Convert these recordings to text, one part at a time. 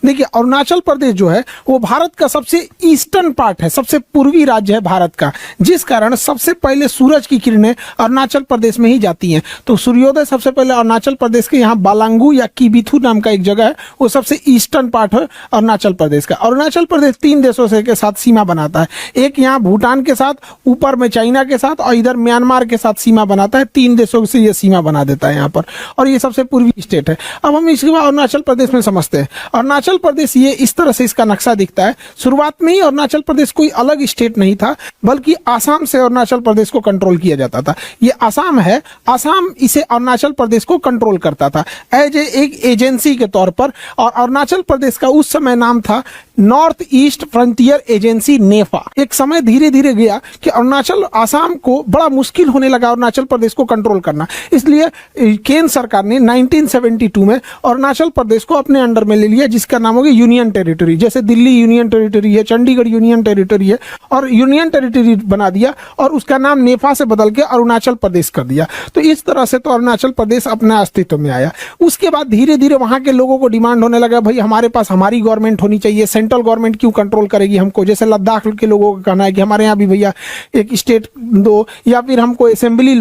देखिए अरुणाचल प्रदेश जो है वो भारत का सबसे ईस्टर्न पार्ट है, सबसे पूर्वी राज्य है भारत का, जिस कारण सबसे पहले सूरज की किरणें अरुणाचल प्रदेश में ही जाती हैं। तो सूर्योदय सबसे पहले अरुणाचल प्रदेश के यहाँ बालांगू या कीबिथू नाम का एक जगह है, वो सबसे ईस्टर्न पार्ट है अरुणाचल प्रदेश का। अरुणाचल प्रदेश 3 देशों से के साथ सीमा बनाता है, एक यहाँ भूटान के साथ, ऊपर में चाइना के साथ और इधर म्यांमार के साथ सीमा बनाता है। 3 देशों से ये सीमा बना देता है यहाँ पर, और ये सबसे पूर्वी स्टेट है। अब हम इसके बाद अरुणाचल प्रदेश में समझते हैं। अरुणाचल प्रदेश ये इस तरह से इसका नक्शा दिखता है। शुरुआत में ही अरुणाचल प्रदेश कोई अलग स्टेट नहीं था, बल्कि आसाम से अरुणाचल प्रदेश को कंट्रोल किया जाता था। ये आसाम है, आसाम इसे अरुणाचल प्रदेश को कंट्रोल करता था एज एक एजेंसी के तौर पर। और अरुणाचल प्रदेश का उस समय नाम था नॉर्थ ईस्ट फ्रंटियर एजेंसी, नेफा। एक समय धीरे धीरे गया कि अरुणाचल, आसाम को बड़ा मुश्किल होने लगा अरुणाचल प्रदेश को कंट्रोल करना, इसलिए केंद्र सरकार ने 1972 में अरुणाचल प्रदेश को अपने अंडर में ले लिया, जिसका नाम हो गया यूनियन टेरिटरी। जैसे दिल्ली यूनियन टेरिटरी है, चंडीगढ़ यूनियन टेरिटरी है, और यूनियन टेरिटरी बना दिया और उसका नाम नेफा से बदल के अरुणाचल प्रदेश कर दिया। तो इस तरह से तो अरुणाचल प्रदेश अपने अस्तित्व में आया। उसके बाद धीरे धीरे वहां के लोगों को डिमांड होने लगा, भाई हमारे पास हमारी गवर्नमेंट होनी चाहिए, सेंट्रल गवर्नमेंट क्यों कंट्रोल करेगी हमको। जैसे लद्दाख के लोगों का कहना है कि हमारे यहाँ भी भैया एक स्टेट दो, या फिर हमको असेंबली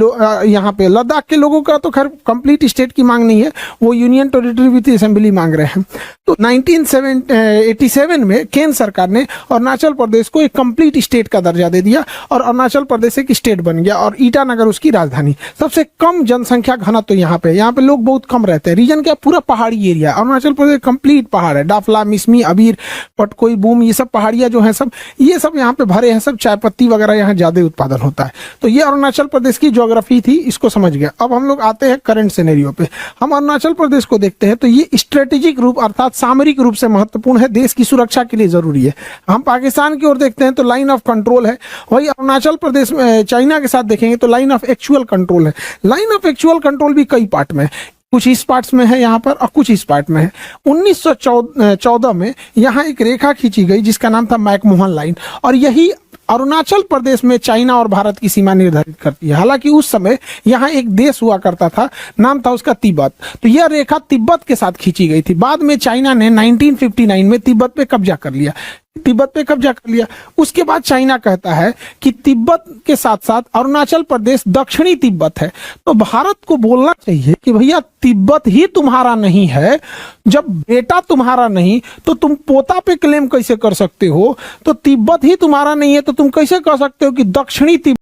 यहाँ पे। लद्दाख के लोगों का तो खैर कंप्लीट स्टेट की मांग नहीं है, वो यूनियन टेरिटरी विद असेंबली मांग रहे हैं। तो 1987 में केंद्र सरकार ने अरुणाचल प्रदेश को एक कंप्लीट स्टेट का दर्जा दे दिया और अरुणाचल प्रदेश एक स्टेट बन गया, और ईटानगर उसकी राजधानी। सबसे कम जनसंख्या घनत्व यहाँ पे लोग बहुत कम रहते हैं। रीजन क्या, पूरा पहाड़ी एरिया। अरुणाचल प्रदेश कंप्लीट पहाड़ है, डाफला, मिसमी, अबीर, पटकोई, बूम, ये सब पहाड़ियां जो हैं सब, ये सब यहाँ पे भरे हैं। सब चाय पत्ती वगैरह यहाँ ज्यादा उत्पादन होता है। तो ये अरुणाचल प्रदेश की ज्योग्राफी थी, इसको समझ गया। अब हम लोग आते हैं करंट सिनेरियो पे। हम अरुणाचल प्रदेश को देखते हैं तो ये स्ट्रेटेजिक रूप अर्थात सामरिक रूप से महत्वपूर्ण है, देश की सुरक्षा के लिए जरूरी है। हम पाकिस्तान की ओर देखते हैं तो लाइन ऑफ कंट्रोल है, वही अरुणाचल प्रदेश में चाइना के साथ देखेंगे तो लाइन ऑफ एक्चुअल कंट्रोल है। लाइन ऑफ एक्चुअल कंट्रोल भी कई पार्ट में है, कुछ इस पार्ट्स में है यहाँ पर और कुछ इस पार्ट में है। 1914 में यहाँ एक रेखा खींची गई जिसका नाम था मैकमोहन लाइन, और यही अरुणाचल प्रदेश में चाइना और भारत की सीमा निर्धारित करती है। हालांकि उस समय यहाँ एक देश हुआ करता था, नाम था उसका तिब्बत। तो यह रेखा तिब्बत के साथ खींची गई थी। बाद में चाइना ने 1959 में तिब्बत पे कब्जा कर लिया, उसके बाद चाइना कहता है कि तिब्बत के साथ साथ अरुणाचल प्रदेश दक्षिणी तिब्बत है। तो भारत को बोलना चाहिए कि भैया तिब्बत ही तुम्हारा नहीं है, जब बेटा तुम्हारा नहीं तो तुम पोता पे क्लेम कैसे कर सकते हो। तो तिब्बत ही तुम्हारा नहीं है तो तुम कैसे कह सकते हो कि दक्षिणी तिब्बत